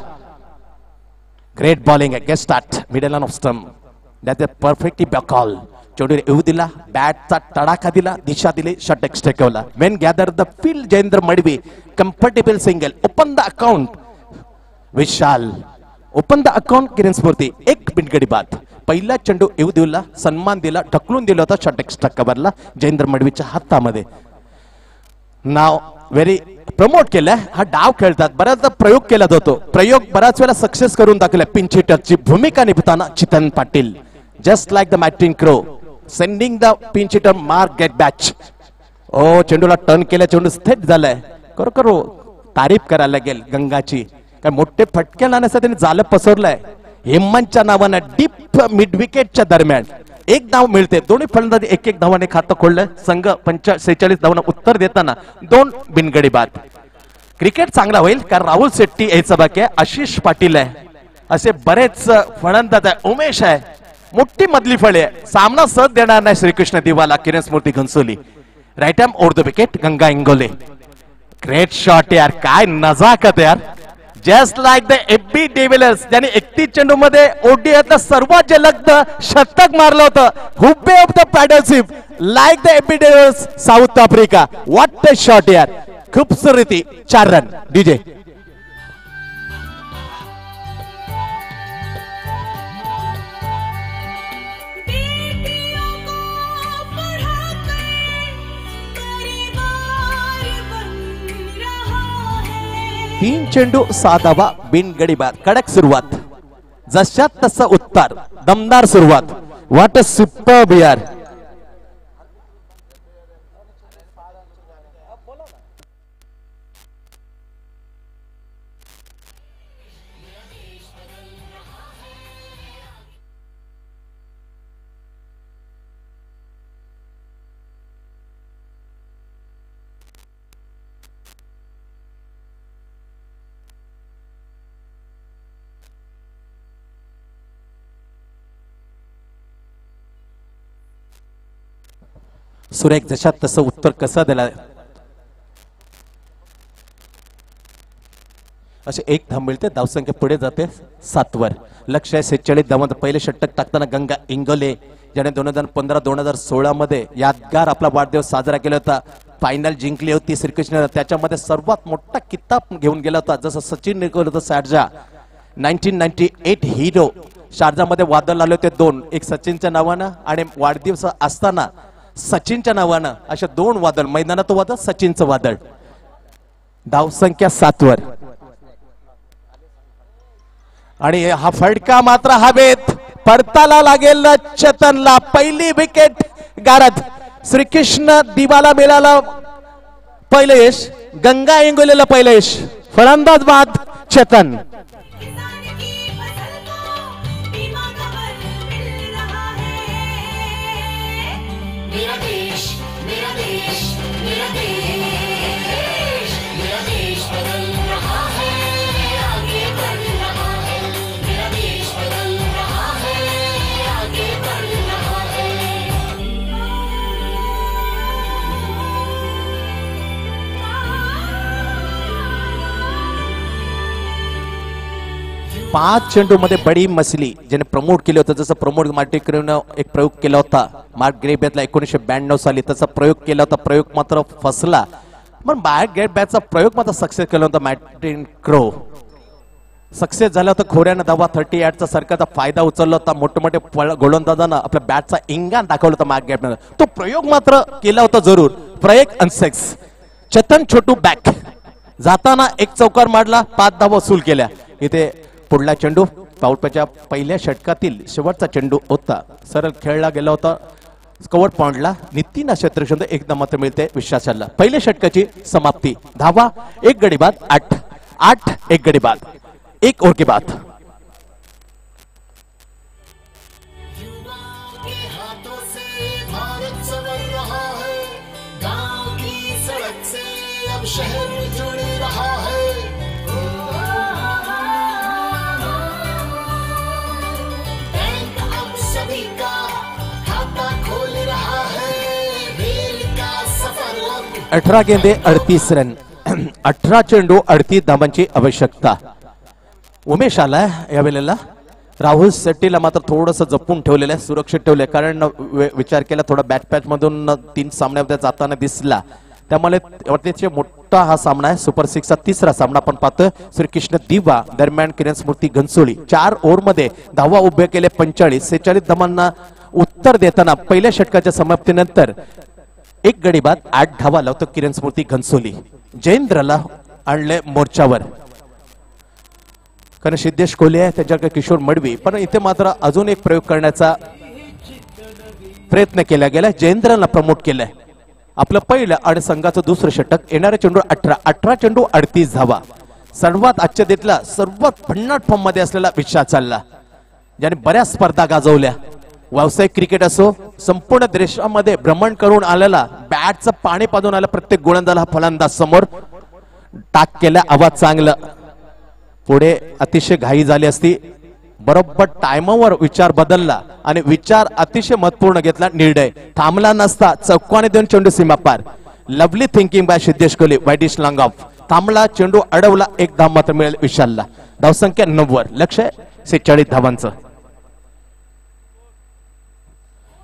ग्रेट बॉलिंग आहे. Get start middle off stump that is perfectly back call. चेंडू येऊ दिला बॅटचा तडाखा दिला दिशा दिली shot extra. When gather the field Jayendra Madvi comfortable single open the account Vishal. Open the account Kiran Sphurti. एक बिनगडी बाद. पहिला चेंडू येऊ दिला सन्मान दिला ढकलून दिला होता शॉट एक्स्ट्रा कव्हरला जयेंद्र मडवीच्या हातामध्ये. नाव व्हेरी प्रमोट केलंय. हा डाव खेळतात बऱ्याचदा प्रयोग केला जातो. प्रयोग बऱ्याच वेळा सक्सेस करून दाखवला. पिंच हिटरची भूमिका निभताना Chitan Patil. Just like the Martin Crowe sending the pinch hitter mark get batch. ओ चेंडूला टर्न केल्या चेंडू स्थेट झालाय. खरोखर तारीफ करायला लागेल गंगाची. काय मोठे फटके लावण्यासाठी त्यांनी जालं पसरलंय. हेमंतच्या नावानं डीप मिड विकेटच्या दरम्यान एक धाव मिळते. दोन्ही फलंदाज एक धावाने खातं खोललं. संघ 46 धावांना उत्तर देताना 2 बिनगडी बाद. क्रिकेट चांगला होईल कारण राहुल शेट्टी यायचं बाकी आहे. आशिष पाटील आहे असे बरेच फलंदाज आहे. उमेश आहे. मोठी मधली फळे आहे. सामना सहज देणार नाही श्रीकृष्ण दिवाला. Kiran Smriti Ghansoli right arm over the wicket Ganga Ingole. Great shot यार. काय नजाकत यार. Just like the AB de Villiers ज्याने 31 चेंडू मध्ये ओडीआयतलं सर्वात जलद शतक मारलं होतं. हुबे ऑफ द पॅडलशिप like the AB de Villiers South Africa. What a shot यार. खूबसूरती 4 रन. डीजे तीन चेंडू 6 धावा बिनगडी बाद. कडक सुरुवात जशात तसं उत्तर दमदार सुरुवात. व्हॉट अ सुपर्ब यार. सुरेख जशात तसं उत्तर कसं दिलं. असे एक धाव मिळते. धावसंख्या पुढे जाते 7 वर. लक्ष आहे 46 धावांत पहिले षटक टाकताना गंगा इंगोले ज्याने 2015-2016 मध्ये यादगार आपला वाढदिवस साजरा केला होता. फायनल जिंकली होती श्रीकृष्ण. त्याच्यामध्ये सर्वात मोठा किताब घेऊन गेला होता. जसं सचिन निघालं होतं शारजा 1998 हिरो. शारजामध्ये वादळ आले होते 2. एक सचिनच्या नावानं आणि वाढदिवस असताना सचिनच्या नावानं अशा 2 वादळ. मैदानात वादळ सचिनचं वादळ. धावसंख्या 7 वर. आणि हा फटका मात्र हवेत परताला लागेल चेतनला. पहिली विकेट गारद. श्रीकृष्ण दिवाला मिळाला पहिलं यश. गंगा इंगोलेला पहिलं यश. फलंदाज बाद चेतन. पाच चेंडू मध्ये बडी मसली ज्याने प्रमोट केलं होतं. जसं प्रमोट मार्टिक्रेनं एक प्रयोग केला होता मार्क ग्रेबॅचला 1992 साली. त्याचा प्रयोग केला होता. प्रयोग मात्र फसला. पण मार्क ग्रेबॅचचा प्रयोग मात्र सक्सेस केला होता. मार्टिन क्रो सक्सेस झाला होता. खोऱ्यानं धावा 38चा सरकारचा फायदा उचलला होता. मोठे मोठे गोलंदाजांना आपल्या बॅटचा इंगान दाखवला होता मार्क ग्रेबॅचनं. तो प्रयोग मात्र केला होता जरूर. प्रयोग अनसेक्स. चेतन छोटू बॅक. जाताना एक चौकार मारला, 5 धावा वसूल केल्या. इथे पुढला चेंडू पॉवरप्लेच्या पहिल्या षटकातील शेवटचा चेंडू होता, सरळ खेळला गेला होता स्कोअर पॉइंटला. नितीन क्षेत्रक्षण एकदा मात्र मिळते विश्वासाला. पहिल्या षटकाची समाप्ती. धावा 1 गडी बाद 8 8 1 गडी बाद 1 ओव्हर के बाद. शहर जुड़ रहा है, बैंक अब सभी का खाता खोल रहा है, रेल का सफर अब 18 गेंदे 38 रन 18 चेंडू 38 धावांची आवश्यकता. उमेश आलाय यावेळेला. राहुल शेट्टीला मात्र थोडंसं जपून ठेवलेलं आहे, सुरक्षित ठेवलंय, कारण विचार केला थोडा बॅट पॅच मधून 3 सामन्यामध्ये जाताना दिसला, त्यामुळे अतिशय मोठा हा सामना आहे. सुपर 6चा तिसरा सामना आपण पाहतोय. श्रीकृष्ण दिवा दरम्यान किरण स्मृती घनसोळी. 4 ओव्हरमध्ये धावा उभे केले 45. 46 धावांना उत्तर देताना पहिल्या षटकाच्या समाप्तीनंतर 1 गडी बाद 8 धावा लावतो किरण स्मृती घनसोली. जयेंद्रला आणले मोर्चावर, कारण सिद्धेश कोहली आहे, त्याच्याकडे किशोर मडवी, पण इथे मात्र अजून एक प्रयोग करण्याचा प्रयत्न केला गेला. जयेंद्रला प्रमोट केलंय. आपलं पहिलं आणि संघाचं दुसरं षटक. येणारे चेंडू 18 चेंडू 38 धावा. सर्वात आजच्या दिवसाला सर्वात भन्नाट फॉर्म मध्ये असलेला विश्वास चालला, ज्याने बऱ्याच स्पर्धा गाजवल्या. व्यावसायिक क्रिकेट असो, संपूर्ण देशामध्ये भ्रमण करून आलेला, बॅटचं पाणी पाजून आलं प्रत्येक गोलंदाज हा फलंदाज समोर टाक केला. आवाज चांगला. पुढे अतिशय घाई झाली असती, बरोबर टाइमवर विचार बदलला आणि विचार अतिशय महत्वपूर्ण घेतला. निर्णय थांबला नसता चौकाने देऊन चेंडू सीमा पार. Lovely thinking by Siddhesh Kohli. Widish long of. थांबला, चेंडू अडवला, 1 धाव मात्र मिळेल विशालला. धावसंख्या 90. लक्ष 46 धावांचं.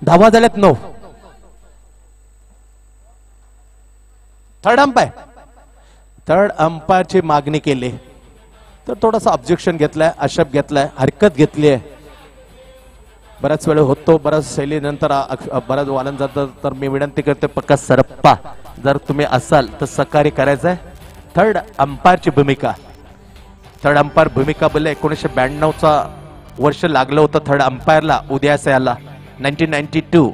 धावा झाल्यात 9. थर्ड अंपायरची मागणी केली तर थोडासा ऑब्जेक्शन घेतलाय, आक्षेप घेतलाय, हरकत घेतली आहे. बऱ्याच वेळ होतो, बऱ्याच शैलीनंतर बऱ्याच वालन जातं, तर मी विनंती करते पक्का सरप्पा जर तुम्ही असाल तर सहकार्य करायचंय. थर्ड अंपायरची भूमिका. थर्ड अंपायर भूमिका बोलले 1992चा वर्ष लागलं होतं थर्ड अंपायरला उदयास यायला. 1992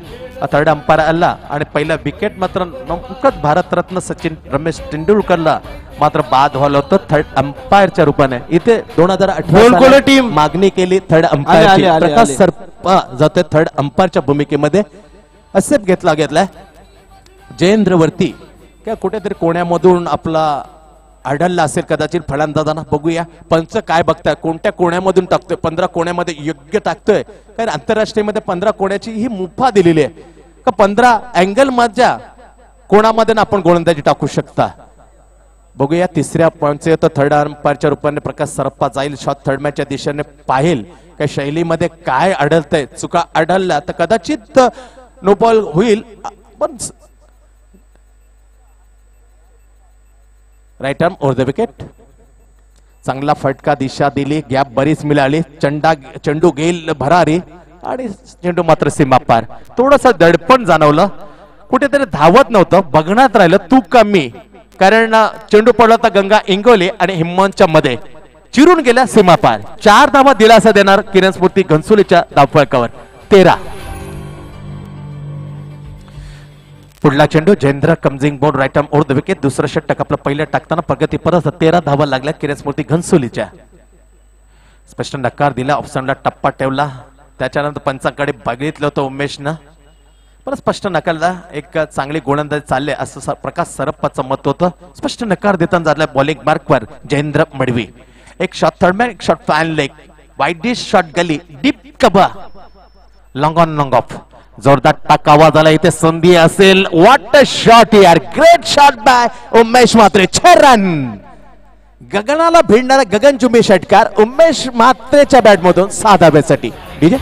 थर्ड अंपायर आला आणि पहिला विकेट मात्र नेमकंच भारतरत्न सचिन रमेश तेंडुलकरला मात्र बाद झालं होतं थर्ड अंपायरच्या रूपाने. इथे 2018 टीम मागणी केली थर्ड अंपायरची. प्रकाश सरपा जाते थर्ड अंपायरच्या भूमिकेमध्ये. असेप घेतलाय जयेंद्रवरती काय कुठेतरी कोण्यामधून आपला आढळला असेल कदाचित फलंदाजांना. बघूया पंच काय बघताय, कोणत्या कोण्यामधून टाकतोय. 15 कोण्यामध्ये योग्य टाकतोय, कारण आंतरराष्ट्रीय मध्ये 15 कोण्याची ही मुभा दिलेली आहे का 15 अँगल मधल्या कोणामध्ये आपण गोलंदाजी टाकू शकता. बघूया तिसऱ्या पॉइंटचे तर थर्ड अंपायरच्या रूपाने प्रकाश सरप्पा जाईल. शॉट थर्ड मॅचच्या दिशेने पाहिल काय शैलीमध्ये काय आढळतंय. चुका आढळल्या तर कदाचित नो बॉल होईल. पण right arm over the wicket. चांगला फटका दिशा दिली, गॅप बरीच मिळाली. चेंडू घेईल भरारी आणि चेंडू मात्र सीमा पार. थोडंसं दडपण जाणवलं, कुठेतरी धावत नव्हतं, बघण्यात राहिलं. तू कमी, कारण चेंडू पडला होता गंगा इंगोले आणि हिम्मनच्या मध्ये, चिरून गेल्या सीमा पार. 4 धावा दिलासा देणार किरण स्मृती घनसोलीच्या धावफलकावर. 13. पुढला चेंडू जयेंद्र कमजिंग बोर्ड right arm over the wicket. दुसरं षटक आपलं पहिलं टाकताना प्रगती परत 13 धावा लागल्या किरण स्मृती घनसोलीच्या. स्पष्ट नकार दिला, ऑप्शनला टप्पा ठेवला. त्याच्यानंतर पंचांकडे बघितलं होतं उमेशनं, पण स्पष्ट नकारला. एक चांगली गोलंदाजी चालले असं प्रकाश सरप्पाचं मत होतं. स्पष्ट नकार देताना झाला बॉलिंग मार्कवर जयेंद्र मडवी. एक शॉट थर्डमॅन, एक shot fine leg, widish shot gully, deep कबा, लॉंग ऑन लॉंग ऑफ. जोरदार टाक आवाज आला. इथे संधी असेल. व्हॉट अ शॉट यार, great shot by Umesh Mhatre. 6 run. गगनाला भिडणारा गगनचुंबी षटकार उमेश म्हात्रेच्या बॅट मधून 6 धाब्यासाठी. डीजे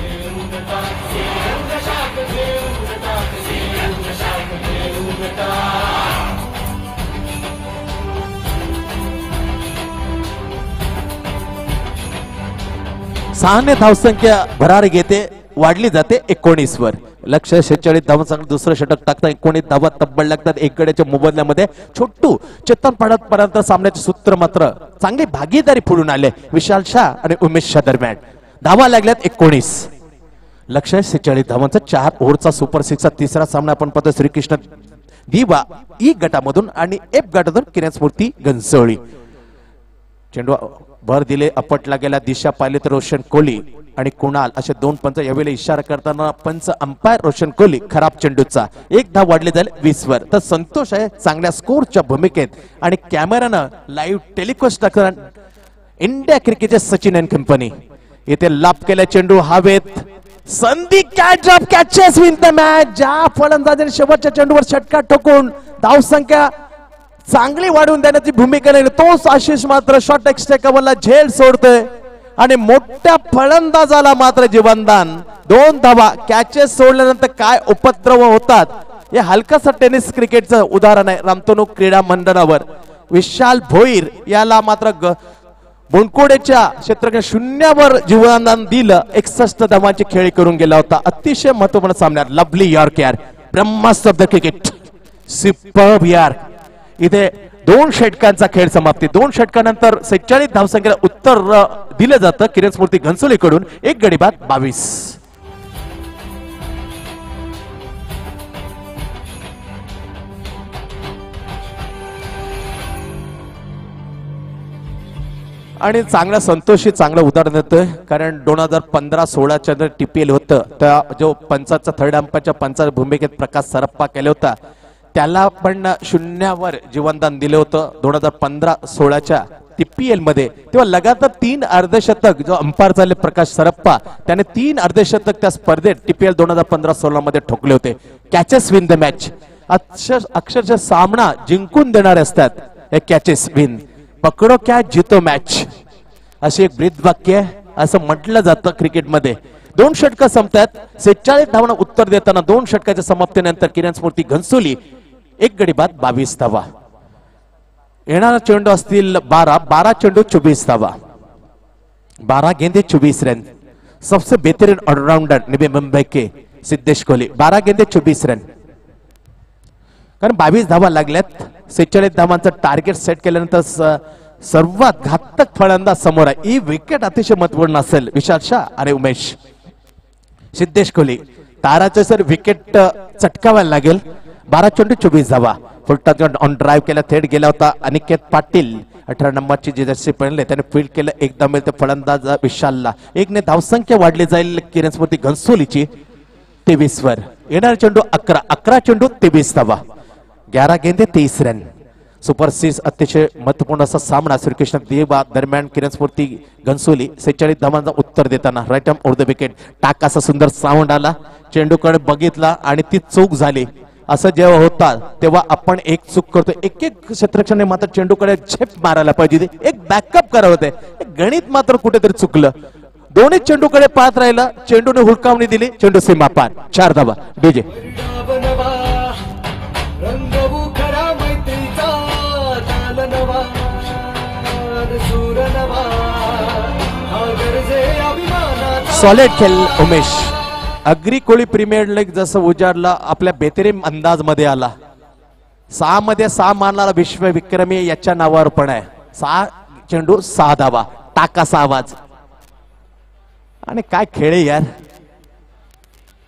सहाने धावसंख्या भरारी घेते वाढली जाते 19 वर. लक्ष 46 धावांचा दुसरं षटक टाकता 19 धावा तब्बल लागतात एक गड्याच्या मोबदल्यामध्ये. छोटू चेतन पर्यंत सामन्याचे सूत्र मात्र चांगली भागीदारी फुडून आले विशाल शाह आणि उमेश शाह दरम्यान. धावा लागल्यात 19. लक्ष 46 धावांचा 4 ओव्हरचा सुपर 6चा तिसरा सामना आपण पाहतो श्रीकृष्ण दिवा ई गटामधून आणि एफ गटातून किरण स्फूर्ती घनसोळी. चेंडू भर दिले अपटला गेला. दिशा पाहिली तर रोशन कोहली आणि कुणाल असे दोन पंच यावेळी इशारा करताना पंच अंपायर रोशन कोहली खराब चेंडूचा. एक धाव वाढली जाईल 20 वर. तर संतोष आहे चांगल्या स्कोरच्या भूमिकेत आणि कॅमेरानं लाईव्ह टेलिकास्ट करताना इंडिया क्रिकेटचे सचिन अँड कंपनी. इथे लाभ केला चेंडू हवेत. संधी catch of catches win the match. ज्या फलंदाजाने शेवटच्या चेंडूवर षटकार ठोकून धावसंख्या चांगली वाढवून देण्याची भूमिका नेली तोच आशिष मात्र शॉर्ट एक्स्ट्रा झेल सोडतोय आणि मोठ्या फलंदाजाला मात्र जीवनदान. 2 धावा कॅचेस सोडल्यानंतर काय उपद्रव होतात हे हलकासा टेनिस क्रिकेटचं उदाहरण आहे. रामतनू क्रीडा मंडळावर विशाल भोईर याला मात्र बोनकोडेच्या क्षेत्राकडे 0 जीवनदान दिलं. 61 धावांची खेळी करून गेला होता. अतिशय महत्वपूर्ण सामन्यात लवली यॉर्क यार ब्रह्मास्त्र ऑफ द क्रिकेट सुपर्ब यार. इथे 2 षटकांचा खेळ समाप्ती. 2 षटकानंतर 46 धावसंख्येला उत्तर दिलं जातं किरण स्फूर्ती घनसोलीकडून. एक गडी बाद 22. आणि चांगला संतोषी चांगलं उदाहरण देतोय कारण 2015-16 TPL होतं त्या जो पंचाचा थर्ड अंपायरच्या पंचाच्या भूमिकेत प्रकाश सरप्पा केला होता त्याला पण 0 जीवनदान दिलं होतं 2015-16 TPL मध्ये. तेव्हा लगातार 3 अर्धशतक जो अंपायर झाले प्रकाश सरप्पा त्याने 3 अर्धशतक त्या स्पर्धेत TPL 2015-16 मध्ये ठोकले होते. Catches win the match. अक्षरशः सामना जिंकून देणारे असतात हे कॅचेस विन. पकडो कॅच जितो मॅच असे एक ब्रीद वाक्य आहे असं म्हटलं जातं क्रिकेटमध्ये. 2 षटकं संपतात. 46 धावांना उत्तर देताना 2 षटकाच्या समाप्तीनंतर किरण स्फूर्ती घनसोली एक गडी बाद 22 धावा. येणारा चेंडू असतील 12 चेंडू 24 धावा. 12 गेंदे 24 रन. सबसे बेहतरीन ऑलराउंडर नवी मुंबई के सिद्धेश कोहली 12 गेंदे 24 रन. कारण 22 धावा लागल्यात. 46 धावांचं टार्गेट सेट केल्यानंतर सर्वात घातक फलंदाज समोर आहे. ही विकेट अतिशय महत्वपूर्ण असेल. विशाल शाह आणि उमेश. सिद्धेश कोहली ताराचे सर विकेट चटकावायला लागेल. 12 चेंडू 24 धावा. फुलटॉस ऑन ड्राईव्ह केला थेट गेला होता अनिकेत पाटील 18 नंबरची जी जर्सी पहिरले त्याने फील्ड केलं. एकदा मिळते फलंदाज विशालला. 1 ने धावसंख्या वाढली जाईल किरण स्फूर्ती घनसोलीची 23 वर. येणारा चेंडू 11 चेंडू 23 धावा. 11 गेंदे 23 रन. सुपर 6 अतिशय महत्वपूर्ण असा सामना श्रीकृष्ण देवा दरम्यान किरण स्फूर्ती घनसोली 46 धावांचा उत्तर देताना right arm over the wicket. टाकासा सुंदर साऊंड आला. चेंडूकडे बघितला आणि ती चूक झाली. असं जेव्हा होता तेव्हा आपण एक चूक करतो. एक क्षेत्ररक्षणाने मात्र चेंडूकडे झेप मारायला पाहिजे. एक बॅकअप करावं होते. गणित मात्र कुठेतरी चुकलं. दोन्ही चेंडूकडे पाहत राहिला. चेंडूने हुलकावणी दिली. चेंडू सीमा पार. 4 धावा. डीजे सॉलिड खेळ उमेश. अग्री कोळी प्रीमियर लीग जसं उजाडला आपल्या बेहतरीन अंदाज मध्ये आला. 6 मध्ये 6 मारणारा विश्व विक्रमी याच्या नावावर पण आहे. 6 चेंडू 6 धावा. टाकासा आवाज आणि काय खेळे यार.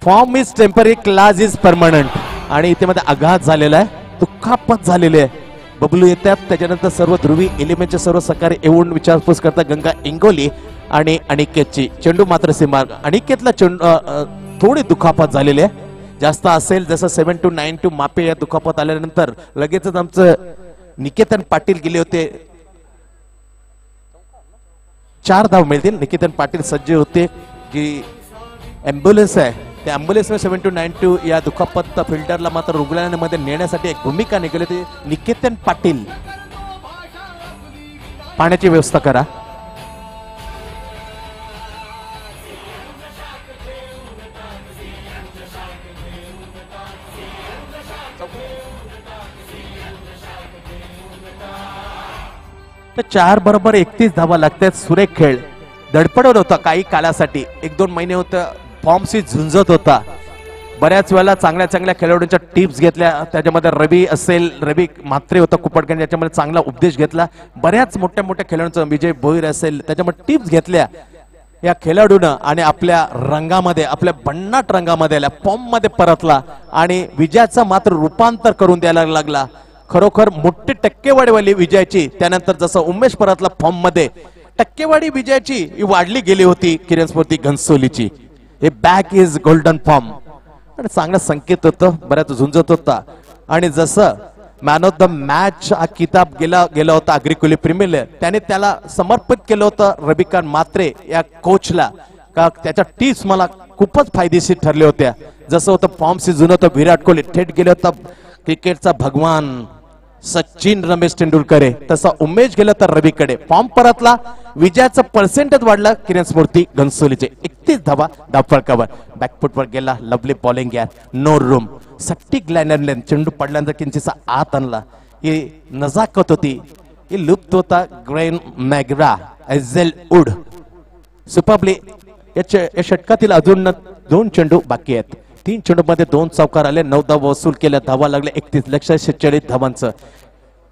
Form is temporary class is permanent. आणि इथे मध्ये आघात झालेला आहे. दुःखापत झालेले आहे. बबलू येतात त्याच्यानंतर सर्व ध्रुवी एलिमेंटचे सर्व सहकारी येऊन विचारपूस करतात गंगा इंगोली आणि अनिकेतची. चेंडू मात्र सीमा. अनिकेतला चेंडू थोडी दुखापत झालेली आहे. जास्त असेल जसं 7 to 9 to मापे या दुखापत आल्यानंतर लगेचच आमचं निकेतन पाटील गेले होते. 4 धाव मिळतील. निकेतन पाटील सज्ज होते. जी ॲम्ब्युलन्स आहे त्या ॲम्ब्युलन्सने 7 to 9 to या दुखापत फिल्डरला मात्र रुग्णालयामध्ये नेण्यासाठी एक भूमिका निघाली होती. निकेतन पाटील पाण्याची व्यवस्था करा. तर 4 बरोबर 31 धावा लागतात. सुरेख खेळ धडपडत होता काही काळासाठी. 1-2 महिने होतं फॉर्मशी झुंजत होता. बऱ्याच वेळेला चांगल्या चांगल्या खेळाडूंच्या टिप्स घेतल्या. त्याच्यामध्ये रवी असेल, रवी म्हात्रे होता कुपटकन, याच्यामध्ये चांगला उपदेश घेतला. बऱ्याच मोठ्या मोठ्या खेळाडूंचा विजय भोईर असेल, त्याच्यामध्ये टिप्स घेतल्या या खेळाडूनं आणि आपल्या रंगामध्ये, आपल्या भन्नाट रंगामध्ये फॉर्म मध्ये परतला आणि विजयाचं मात्र रूपांतर करून द्यायला लागला. खरोखर मोठी टक्केवारीवाली विजयाची. त्यानंतर जसं उमेश परतला फॉर्म मध्ये, टक्केवारी विजयाची ही वाढली गेली होती किरण स्फूर्ती घनसोलीची. हे बॅक इज गोल्डन फॉर्म आणि चांगला संकेत होतं, बऱ्याच झुंजत होता. आणि जसं मॅन ऑफ द मॅच हा किताब गेला होता अग्रिकोली प्रीमियर, त्याने त्याला समर्पित केलं होतं रविकांत म्हात्रे या कोचला. का त्याच्या टिप्स मला खूपच फायदेशीर ठरल्या होत्या. जसं होतं फॉर्म सीझन होतं, विराट कोहली थेट गेले होता क्रिकेटचा भगवान सचिन रमेश तेंडुलकर, तसा उमेश गेला तर रवीकडे. फॉर्म परतला, विजयाचं पर्सेंटेज वाढलं किरण स्फूर्ती घनसोलीचे. 31 धावा धावफलकावर. बॅकफुटवर गेला, लवली बॉलिंग यार, नो रूम. सट्टी ग्लॅनरने चेंडू पडल्यानंतर किंचितसा आत आणला. ही नजाकत होती, ही लुप्त होता. Glenn McGrath Hazlewood superbly. या षटकातील अजून 2 चेंडू बाकी आहेत. 3 चेंडू मध्ये 2 चौकार आले, 9 धावा वसूल केल्या. धावा लागले 31,46,46 धावांचं.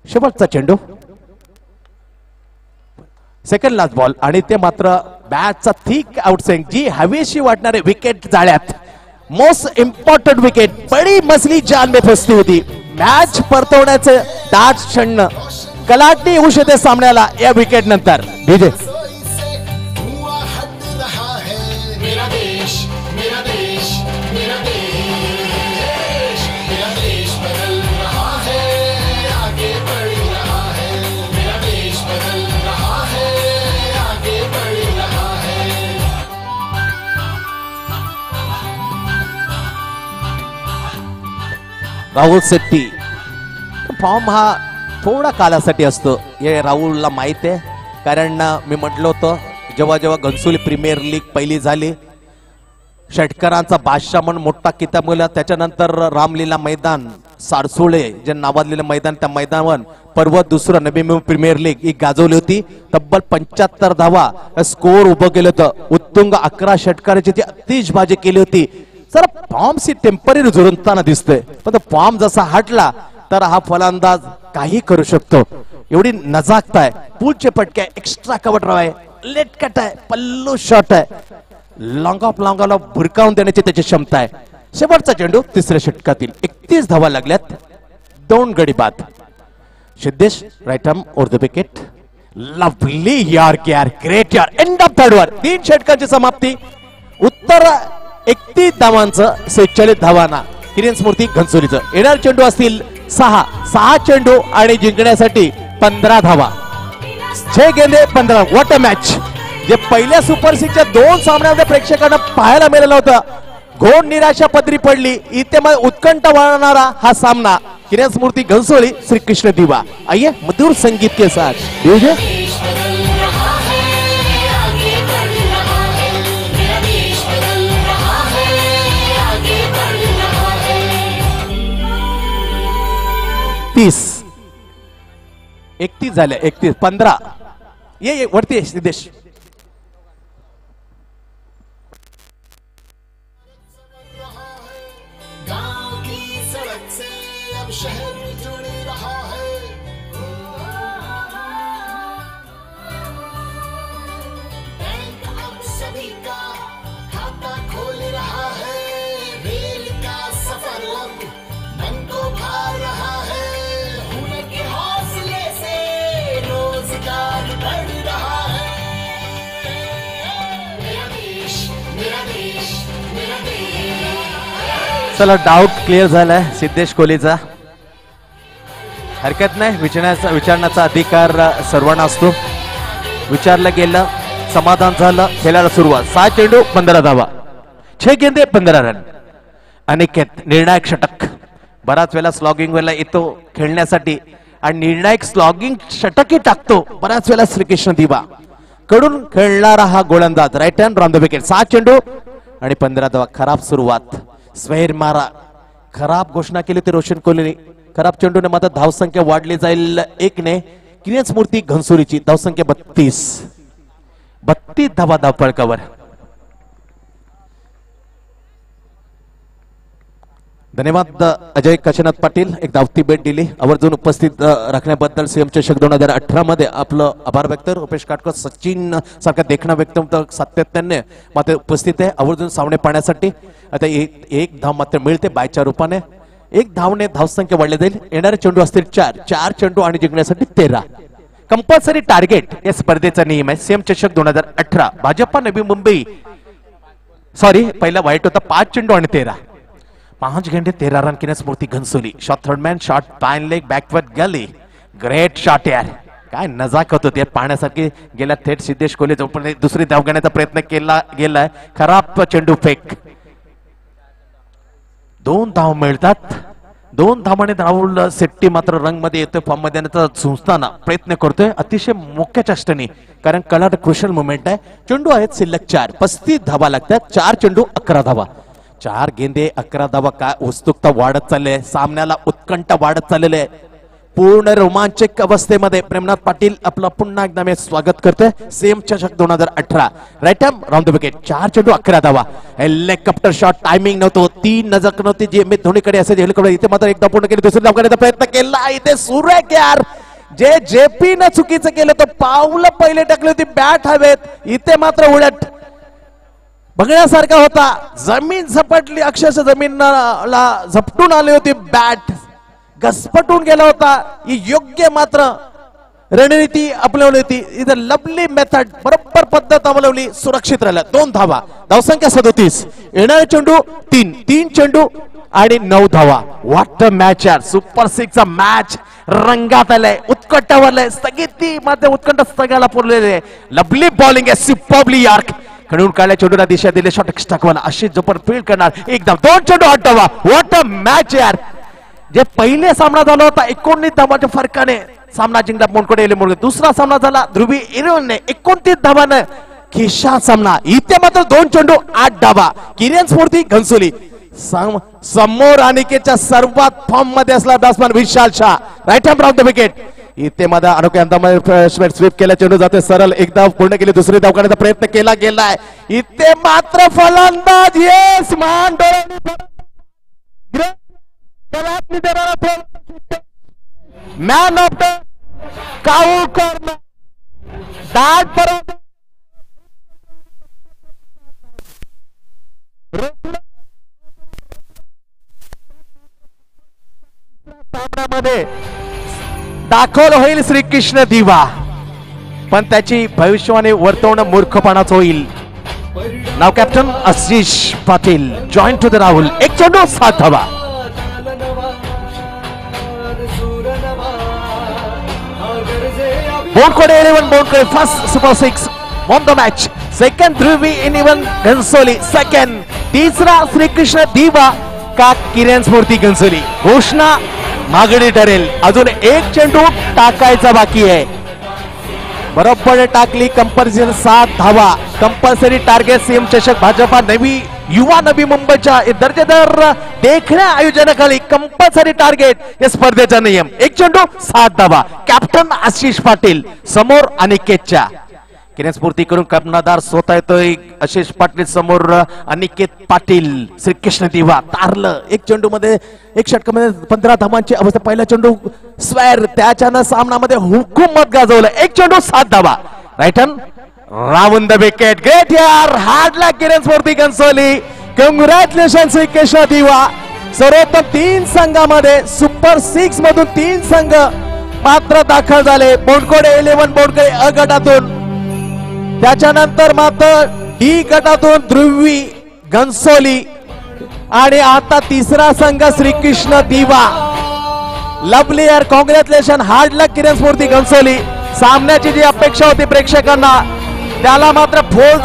शेवटचा चेंडू, सेकंड लास्ट बॉल आणि ते मात्र बॅटचा थिक आउटस्विंग, जी हवेशी वाटणारे विकेट जाळ्यात. मोस्ट इम्पॉर्टंट विकेट बडी मसली जान में फसती होती. मॅच परतवण्याचे दाट क्षण कलाटणी येऊ शकते सामन्याला या विकेट नंतर. डीजे राहुल शेट्टी. फॉर्म हा थोडा कालासाठी असतो हे राहुलला माहित आहे. कारण मी म्हटलं होतं जेव्हा जेव्हा घनसोली प्रीमियर लीग पहिली झाली, षटकारांचा बादशाह म्हणून मोठा किताब मिळाला. त्याच्यानंतर रामलीला मैदान, सारसोळे जे नावाजलेलं मैदान, त्या मैदानावर पर्व दुसरं नवी प्रीमियर लीग ही गाजवली होती. तब्बल 75 धावा स्कोर उभं केलं होतं. उत्तुंग 11 षटकाराची ती अतिशबाजी केली होती. जरा फॉर्म सी टेम्पररी जुळताना दिसतोय, पण फॉर्म जसा हटला तर हा फलंदाज काही करू शकतो. एवढी नजाकता आहे, पूलचे पटके, एक्स्ट्रा कव्हर ड्राइव्ह आहे, लेट कट आहे, पल्लू शॉट आहे, लॉंग ऑफ लॉंगाला भुरकावून देण्याची त्याची क्षमता आहे. शेवटचा चेंडू तिसऱ्या षटकातील. 31 धावा लागल्यात, 2 गडी बाद. Siddhesh right arm over the wicket. Lovely यार ग्रेट यार. End of third over. 3 षटकाची समाप्ती. उत्तर 31 धावांचं 46 धावांना किरण स्फूर्ती घनसोलीचं. येणार चेंडू असतील 6 चेंडू आणि जिंकण्यासाठी 15 धावा. 6 गेंदे 15. What a match. जे पहिल्या सुपर सिक्सच्या 2 सामन्यामध्ये प्रेक्षकांना पाहायला मिळालं होतं. घोर निराशा पदरी पडली. इथे मग उत्कंठ वाढणारा हा सामना. किरण स्फूर्ती घनसोली, श्रीकृष्ण दिवा. आइए मधुर संगीत के साथ डीजे तीस 31 झाले. 31 15. ये वरती सिद्धेश. गांव की सड़क से अब शहर जुड़ रहा है. बैंक अब सभी का खाता खोल रहा है. रेल का सफर अब मन को भा रहा है. हुनर के हौसले से रोजगार बढ़ रहा है. मेरा देश, मेरा देश, मेरा देश. चला डाऊट क्लिअर झालाय सिद्धेश कोहलीचा. हरकत नाही, विचारण्याचा अधिकार सर्वांना असतो. विचारलं गेलं, समाधान झालं, खेळायला सुरुवात. 6 चेंडू 15 धावा, 6 गेंदे 15 रन. अनिकेत निर्णायक षटक. बराच वेळा स्लॉगिंग वेळेला येतो खेळण्यासाठी आणि निर्णायक स्लॉगिंग षटकही टाकतो बऱ्याच वेळा श्रीकृष्ण दिवा कडून खेळणारा हा गोलंदाज. Right hand from the wicket. 6 चेंडू आणि 15 धावा. खराब सुरुवात. स्वैर मारा खराब घोषणा केली होती रोशन कोहलीने. खराब चेंडूने मात्र धावसंख्या वाढली जाईल 1 ने. किरण स्फूर्ती घनसोलीची धावसंख्या 32 धावा धावफलकावर. धन्यवाद अजय काशीनाथ पाटील, एक धावती भेट दिली, आवर्जून उपस्थित राखण्याबद्दल सीएम चषक 2018 मध्ये आपलं आभार व्यक्त. रुपेश काटकर सचिन सारखा देखणं व्यक्त सातत्याने मात्र उपस्थित आहे आवर्जून सामने पाहण्यासाठी. आता एक धाव मात्र मिळते बायच्या रूपाने. एक धावने धावसंख्या वाढली जाईल. येणारे चेंडू असतील 4 चेंडू आणि जिंकण्यासाठी 13. कंपल्सरी टार्गेट या स्पर्धेचा नियम आहे. सीएम चषक 2018 भाजपा नवी मुंबई पहिला वाईट होता. 5 चेंडू आणि 13. 5 घंटे 13 रन केल्या Smriti Ghansoli. Shot third man, shot fine leg, backward gully. Great shot यार, काय नजाकत होती पाहण्यासारखी. गेल्या थेट सिद्धेश कोहली जोपर्यंत दुसरी धाव घेण्याचा प्रयत्न केला गेलाय. खराब चेंडू फेक. 2 धाव मिळतात. 2 धावाने राहुल शेट्टी मात्र रंग मध्ये येतोय, फॉर्म मध्ये येण्याचा सुस्ताना प्रयत्न करतोय अतिशय मोक्या चेष्टेने, कारण कलाट क्रुशियल मोमेंट आहे. चेंडू आहेत शिल्लक 4. 35 धावा लागतात. 4 चेंडू 11 धावा. 4 गेंदे 11 धावा. काय उत्सुकता वाढत चालली आहे, सामन्याला उत्कंठा वाढत चाललेली आहे. पूर्ण रोमांचक अवस्थेमध्ये प्रेमनाथ पाटील आपलं पुन्हा एकदा मी स्वागत करतोय. सीएम चषक 2018 right arm round the wicket. 4 चेंडू 11 धावा. हेलिकॉप्टर शॉट टायमिंग नव्हतो, 3 नजर नव्हती जी मी धोनीकडे असेल. हेलिकॉप्टर इथे मात्र एकदा पूर्ण केली, दुसरी धाव घेण्याचा प्रयत्न केला. इथे सुरेख यार, जे जेपी न चुकीचं केलं तर पावलं पहिले टाकली होती बॅट हवेत, इथे मात्र उलट बघण्यासारखा होता. जमीन झपटली, अक्षरशः जमीनला झपटून आली होती बॅट, घसपटून गेला होता. ही योग्य मात्र रणनीती अपनावली होती. इथं लवली मेथड, बरोबर पद्धत अवलंबली, सुरक्षित राहिला. 2 धावा. धावसंख्या 37. येणारे चेंडू 3 चेंडू आणि 9 धावा. व्हॉट अ मॅच यार, सुपर 6 चा मॅच रंगात आलाय, उत्कंठावरलाय. स्थगिती मात्र उत्कंठ स्थगायला पुरलेले आहे. लवली बॉलिंग आहे, सुपरबली यार्क. खडून काढल्या चेंडूला दिशा दिले, शॉट टाकवाला अशी जोपर फील्ड करणार. एकदम 2 चेंडू 8 धावा. व्हॉट अ मॅच यार. जे पहिले सामना झाला होता 19 धावांच्या फरकाने सामना जिंकला मोडकडे येले मोडकडे. दुसरा सामना झाला ध्रुवी इरवने 29 धावांना खिशा सामना. इथे मात्र 2 चेंडू 8 धावा. किरण स्फूर्ती घनसोली. समोर अनिकेतच्या सर्वात फॉर्म मध्ये असला batsman Vishal Shah. Right arm round the wicket. इथे मध्ये अनोख्या अंदामध्ये स्वीप केला, चेंडू जाते सरळ. एक धाव पूर्ण केली, दुसरी धाव करण्याचा प्रयत्न केला गेलाय. इथे मात्र फलंदाज येस मान man of the cow corner. दाट पर्यंत सामन्यामध्ये दाखल होईल श्रीकृष्ण दिवा, पण त्याची भविष्यवाणी वर्तवणं मूर्खपणाच होईल. नाव captain Ashish Patil join to the Rahul. 1 चेंडू 7 धावा. बोनकडे 11 बोनकडे first super 6 on the match. Second ध्रुवी इन इवन घनसोली सेकंड. तीसरा श्रीकृष्ण दिवा का किरण स्फूर्ती घनसोली. घोषणा मागणी ठरेल. अजून 1 चेंडू टाकायचा बाकी आहे. बरोबर टाकली. कंपल्सरी 7 धावा. Compulsory target. सीएम चषक भाजपा युवा नवी मुंबईच्या दर्जेदार देखण्या आयोजनाखाली कंपल्सरी टार्गेट या स्पर्धेचा नियम. 1 चेंडू 7 धावा. कॅप्टन आशिष पाटील समोर अनिकेतच्या. किरण स्फूर्ती करून कर्णधार स्वतः येतोय. आशिष पाटील समोर अनिकेत पाटील. श्रीकृष्ण दिवा तारलं. 1 चेंडू मध्ये 1 षटकामध्ये 15 धावांची अवस्था. पहिला चेंडू स्वॅर, त्याच्यानं सामनामध्ये हुकूमत गाजवलं. 1 चेंडू 7 धावा. Right arm round the wicket. Great यार, हार्डला किरण स्फूर्ती घनसोली. कॉंग्रॅच्युलेशन श्रीकृष्ण दिवा. सर्वोत्तम 3 संघामध्ये सुपर 6 मधून 3 संघ मात्र दाखल झाले. बोंडकोडे 11 बोंडकोडे अ गटातून, त्याच्यानंतर मात्र डी गटातून ध्रुवी घनसोली आणि आता तिसरा संघ श्रीकृष्ण दिवा. लवली यार, कॉंग्रॅच्युलेशन. हार्ड लक किरण स्फूर्ती घनसोली. सामन्याची जी अपेक्षा होती प्रेक्षकांना त्याला मात्र फोल